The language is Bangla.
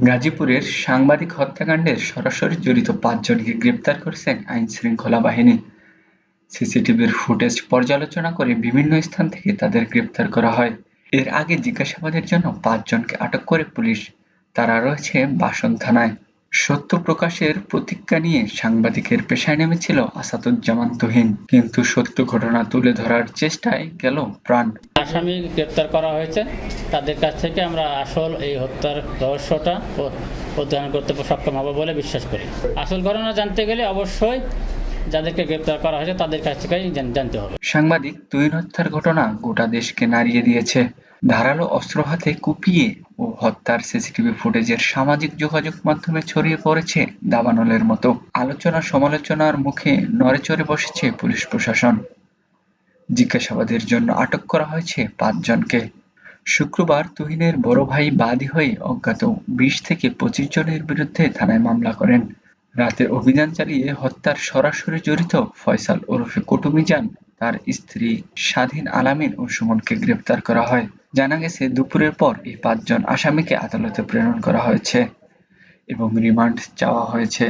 গাজীপুরের সাংবাদিক হত্যাকাণ্ডের সরাসরি জড়িত ৫ জনকে গ্রেপ্তার করেছেন আইনশৃঙ্খলা বাহিনী। সিসিটিভির ফুটেজ পর্যালোচনা করে বিভিন্ন স্থান থেকে তাদের গ্রেপ্তার করা হয়। এর আগে জিজ্ঞাসাবাদের জন্য ৫ জনকে আটক করে পুলিশ। তারা রয়েছে বাসন থানায়। সত্য প্রকাশের প্রতিজ্ঞা নিয়ে সাংবাদিকের পেশায় নেমেছিল আসাদুজ্জামান তুহিন, কিন্তু সত্য ঘটনা তুলে ধরার চেষ্টায় গেল প্রাণ। আসামি গ্রেপ্তার করা হয়েছে, তাদের কাছ থেকে আমরা আসল এই হত্যার রহস্যটা অধ্যয়ন করতে সক্ষম হব বলে বিশ্বাস করি। আসল ঘটনা জানতে গেলে অবশ্যই যাদেরকে গ্রেপ্তার করা হয়েছে তাদের কাছ থেকেই জানতে হবে। সাংবাদিক তুহিন হত্যার ঘটনা গোটা দেশকে নাড়িয়ে দিয়েছে। ধারালো অস্ত্র হাতে কুপিয়ে ও হত্যার সিসিটিভি ফুটেজের সামাজিক যোগাযোগ মাধ্যমে ছড়িয়ে পড়েছে দাবানলের মতো। আলোচনা সমালোচনার মুখে নড়েচড়ে বসেছে পুলিশ প্রশাসন। জিজ্ঞাসাবাদের জন্য আটক করা হয়েছে ৫ জনকে। শুক্রবার তুহিনের বড় ভাই বাদী হয়ে অজ্ঞাত ২০ থেকে ২৫ জনের বিরুদ্ধে থানায় মামলা করেন। রাতে অভিযান চালিয়ে হত্যার সরাসরি জড়িত ফয়সাল ওরফে কটু মিজান, তার স্ত্রী স্বাধীন আলামিন ও সুমনকে গ্রেপ্তার করা হয়। জানা গেছে দুপুরের পর এই ৫ জন আসামিকে আদালতে প্রেরণ করা হয়েছে এবং রিমান্ড চাওয়া হয়েছে।